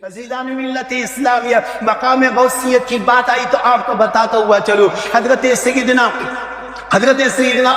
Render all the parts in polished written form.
عزیزان ملت اسلامیہ، مقام غوثیت کی بات آئی تو آپ کو بتاتا ہوا چلو، حضرت سیدنا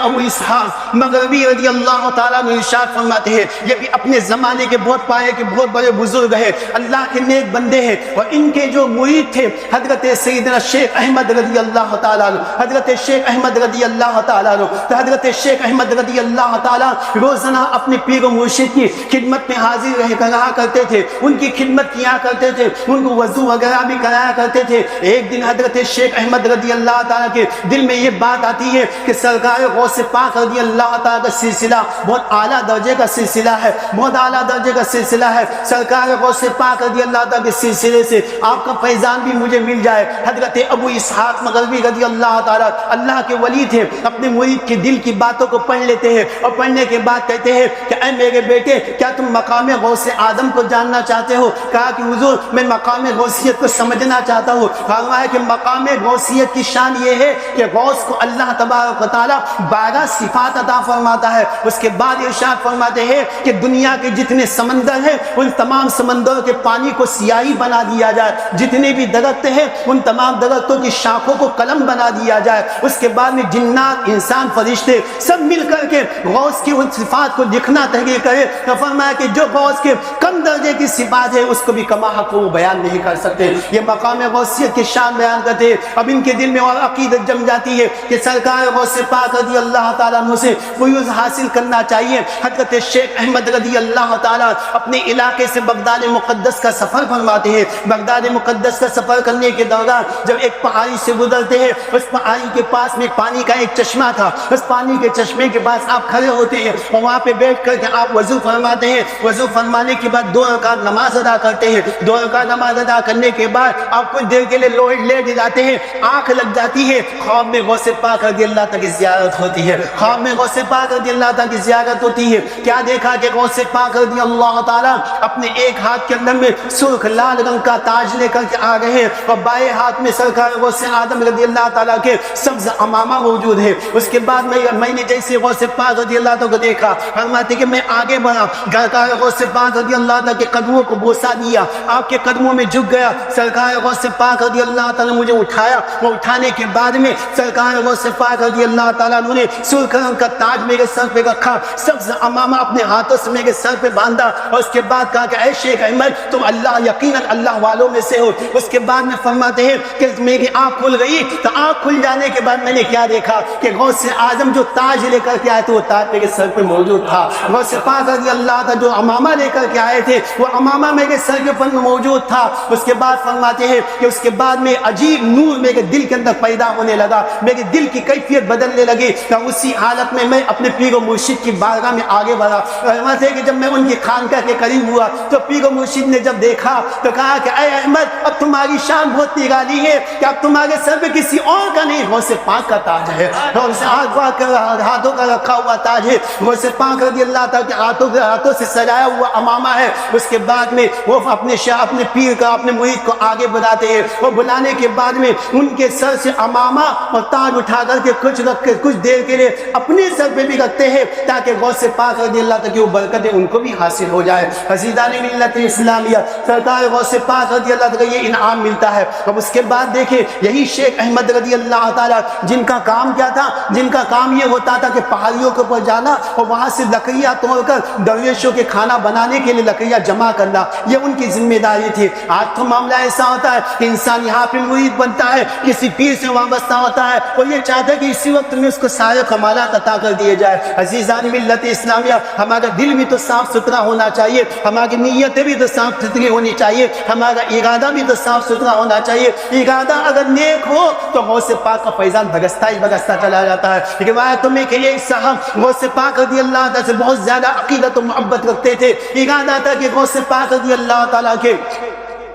ابو اسحاق مغربی رضی اللہ تعالیٰ نے ارشاد فرماتے ہیں، یہ بھی اپنے زمانے کے بہت پائے کے بہت بڑے بزرگ ہیں، اللہ کے نیک بندے ہیں، اور ان کے جو مرید تھے حضرت سیدنا شیخ احمد رضی اللہ تعالیٰ عنہ، حضرت شیخ احمد رضی اللہ تعالیٰ عنہ، تو حضرت شیخ احمد رضی اللہ تعالیٰ روزانہ اپنے پیر و مرشد کی خدمت میں حاضر رہا کرتے تھے، ان کی خدمت کیا کرتے تھے، ان کو وضو وغیرہ بھی کرایا کرتے تھے۔ ایک دن حضرت شیخ احمد رضی اللہ تعالیٰ کے دل میں یہ بات آتی ہے کہ سرکار غوث پاک رضی اللہ تعالیٰ کا سلسلہ بہت اعلیٰ درجے کا سلسلہ ہے، بہت اعلیٰ درجے کا سلسلہ ہے، سرکار غوث پاک رضی اللہ تعالیٰ کے سلسلے سے آپ کا فیضان بھی مجھے مل جائے۔ حضرت ابو اسحاق مغربی رضی اللہ تعالیٰ اللہ کے ولی تھے، اپنے مرید کے دل کی باتوں کو پڑھ لیتے ہیں اور پڑھنے کے بعد کہتے ہیں کہ اے میرے بیٹے، کیا تم مقام غوث اعظم کو جاننا چاہتے ہو؟ کہا کہ حضور میں مقام غوثیت کو سمجھنا چاہتا ہوں۔ فرمایا کہ مقام غوثیت کی شان یہ ہے کہ غوث کو اللہ تبارک و تعالیٰ 12 صفات عطا فرماتا ہے۔ اس کے بعد ارشاد فرماتے ہیں کہ دنیا کے جتنے سمندر ہیں ان تمام سمندروں کے پانی کو سیاہی بنا دیا جائے، جتنے بھی درخت ہیں ان تمام درختوں کی شاخوں کو قلم بنا دیا جائے۔ اس کے بعد میں جنات، انسان، فرشتے سب مل کر کے غوث کی ان صفات کو لکھنا تحریر کرے تو فرمایا کہ جو غوث کے کم درجے کی صفات ہے اس کو بھی کما حق وہ بیان نہیں کر سکتے۔ یہ مقام غوثیت کی شان بیان کرتے ہیں۔ اب ان کے دل میں اور عقیدت جم جاتی ہے کہ سرکار غوث پاک رضی اللہ تعالیٰ عنہ سے فیوز حاصل کرنا چاہیے۔ حضرت شیخ احمد رضی اللہ تعالیٰ اپنے علاقے سے بغداد مقدس کا سفر فرماتے ہیں۔ بغداد مقدس کا سفر کرنے کے دوران جب ایک پہاڑی سے گزرتے ہیں، اس پہاڑی کے پاس میں پانی کا ایک چشمہ تھا، اس پانی کے چشمے کے پاس آپ کھڑے ہوتے ہیں اور وہاں پہ بیٹھ کر کے آپ وضو فرماتے ہیں۔ وضو فرمانے کے بعد 2 رکعت نماز ادا کرتے ہیں۔ 2 رکعت نماز ادا کرنے کے بعد آپ کچھ دیر کے لیے لیٹ جاتے ہیں، آنکھ لگ جاتی ہے، خواب میں غوث پاک رضی اللہ تعالیٰ کی زیارت ہوتی ہے۔ خواب میں غوث پاک رضی اللہ تعالیٰ کی زیارت ہوتی ہے۔ کیا دیکھا کہ غوث پاک رضی اللہ تعالیٰ اپنے ایک ہاتھ کے اندر میں سرخ لال رنگ کا تاج لے کر کے آ رہے ہیں اور بائیں ہاتھ میں سرکار غوث اعظم رضی اللہ تعالیٰ کے سبز امامہ موجود ہے۔ اس کے بعد میں نے جیسے غوث پاک رضی اللہ تعالیٰ کو دیکھا، فرماتے کہ میں آگے بڑھا، سرکار غوث پاک رضی اللہ تعالیٰ کے قدموں کو بوسہ دیا، آپ کے قدموں میں جھک گیا۔ سرکار غوث پاک رضی اللہ تعالیٰ نے مجھے اٹھایا، وہ اٹھانے کے بعد میں سرکار غوث پاک رضی اللہ تعالیٰ نے سرخ رنگ کا تاج میرے سر پہ رکھا، سبز امامہ اپنے ہاتھوں سے میرے سر پہ باندھا اور اس کے بعد کہا کہ اے شیخ احمد تم اللہ یقیناً اللہ والوں میں سے ہو۔ اس کے بعد میں فرماتے ہیں کہ میری آنکھ کھل گئی، تو آنکھ کھل جانے کے بعد میں نے کیا دیکھا کہ غوث اعظم جو تاج لے کر کے آئے تھے وہ تاج میرے سر پہ موجود تھا۔ غوث پاک رضی اللہ تعالیٰ جو امامہ لے کر کے آئے تھے وہ امامہ میرے سر کے اوپر موجود تھا۔ اس کے بعد فرماتے ہیں کہ اس کے بعد میں عجیب نور میرے دل کے اندر پیدا ہونے لگا، میرے دل کی کیفیت بدلنے لگی۔ اسی حالت میں میں اپنے پیر و مرشد کی بارگاہ میں آگے بڑھا۔ فرماتے ہیں کہ جب میں ان کی خانقاہ کے قریب ہوا تو پیر و مرشد نے جب دیکھا تو کہا کہ اے احمد اب تمہاری شان بہت نرالی ہے کہ اب تمہارے سر پہ کسی اور کا نہیں غوث پاک کا تاج ہے، اور اسے ہاتھوں کا رکھا ہوا تاج ہے، غوث پاک رضی اللہ تعالیٰ کے ہاتھوں سے سجایا ہوا امامہ ہے۔ اس کے بعد میں وہ اپنے پیر کا اپنے مرید کو آگے بڑھاتے ہیں، وہ بلانے کے بعد میں ان کے سر سے امامہ اور تاج اٹھا کر کے کچھ رکھ کے کچھ دیر کے لیے اپنے سر پہ بھی رکھتے ہیں تاکہ غوث پاک رضی اللہ تعالیٰ کی وہ برکتیں ان کو بھی حاصل ہو جائے۔ عزیزان ملت اسلامیہ، سرکار غوث پاک رضی اللہ تعالیٰ یہ انعام ملتا ہے۔ اب اس کے بعد دیکھیں یہی شیخ احمد رضی اللہ تعالیٰ جن کا کام کیا تھا، جن کا کام یہ ہوتا تھا کہ پہاڑیوں کے اوپر جانا اور وہاں سے لکڑیاں توڑ کر درویشوں کے کھانا بنانے کے لیے لکڑیاں جمع کرنا، یہ ان کی ذمہ داری تھی۔ آج تو معاملہ ایسا ہوتا ہے کہ انسان یہاں پہ مرید بنتا ہے، کسی پیر سے وابستہ ہوتا ہے اور یہ چاہتا ہے کہ اسی وقت میں اس کو سارے کمالات عطا کر دیے جائے۔ عزیزان ملت اسلامیہ، ہمارا دل بھی تو صاف ستھرا ہونا چاہیے، ہماری نیتیں بھی تو صاف ستھری ہونی چاہیے، ہمارا ارادہ بھی تو صاف ستھرا ہونا چاہیے۔ ارادہ اگر نیک ہو تو غوث پاک کا فیضان بگستا ہی بگستا چلا جاتا ہے۔ روایتوں میں کہ ایک صاحب غوث پاک رضی اللہ تعالیٰ سے بہت زیادہ عقیدت و محبت رکھتے تھے، ارادہ تھا کہ غوث پاک رضی اللہ تعالیٰ کے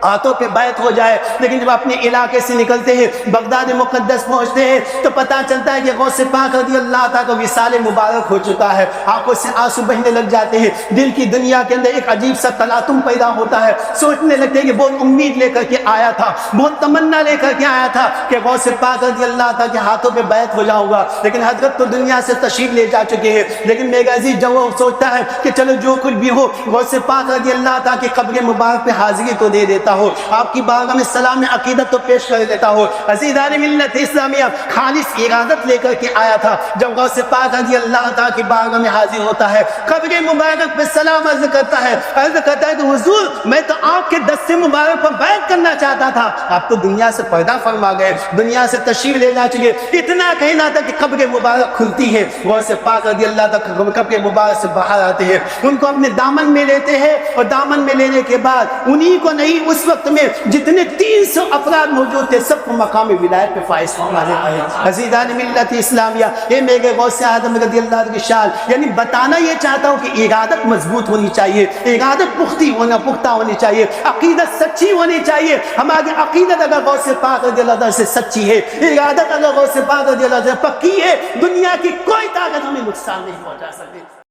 ہاتھوں پہ بیعت ہو جائے، لیکن جب اپنے علاقے سے نکلتے ہیں بغداد مقدس پہنچتے ہیں تو پتہ چلتا ہے کہ غوث پاک رضی اللہ تعالیٰ کا وصال مبارک ہو چکا ہے، آنکھوں سے آنسو بہنے لگ جاتے ہیں، دل کی دنیا کے اندر ایک عجیب سا تلاطم پیدا ہوتا ہے، سوچنے لگتے ہیں کہ بہت امید لے کر کے آیا تھا، بہت تمنا لے کر کے آیا تھا کہ غوث پاک رضی اللہ تعالیٰ کے ہاتھوں پہ بیعت ہو جاؤں گا، لیکن حضرت تو دنیا سے تشریف لے جا چکے ہیں۔ لیکن میرے عزیز جب وہ سوچتا ہے کہ چلو جو کچھ بھی ہو غوث پاک رضی اللہ تعالیٰ کی قبر مبارک پہ حاضری تو دے دیتا ہو، آپ کی بارگاہ میں سلام عقیدت تو پیش کر دیتا ہو۔ عزیزان ملت اسلامیہ خالص ارادت لے کر کے آیا تھا، جب غوث پاک رضی اللہ تعالیٰ کی بارگاہ میں حاضر ہوتا ہے قبر مبارک پہ سلام عرض کرتا ہے کہ حضور میں تو آپ کے دست مبارک پر بیعت کرنا چاہتا تھا، آپ تو دنیا سے پردہ فرما گئے، دنیا سے تشریف لے جا چکے، اتنا کہنا تھا کہ قبر مبارک کھلتی ہے، غوث پاک رضی اللہ تعالیٰ قبر مبارک سے باہر آتے ہیں، ان کو اپنے دامن میں لیتے ہیں، اور دامن میں لینے کے بعد انہی کو نہیں اس وقت میں جتنے 300 افراد موجود تھے سب کو مقام ولایت پہ فائز فرما دیتا ہے۔ عزیزان ملت اسلامیہ، یہ میرے غوث اعظم رضی اللہ عنہ کی شان، یعنی بتانا یہ چاہتا ہوں کہ ارادت مضبوط ہونی چاہیے، ارادت پختہ ہونی چاہیے، عقیدت سچی ہونی چاہیے۔ ہماری عقیدت اگر غوث پاک رضی اللہ عنہ سے سچی ہے، ارادت اگر غوث پاک رضی اللہ عنہ سے پکی ہے، دنیا کی کوئی طاقت ہمیں نقصان نہیں پہنچا سکتی۔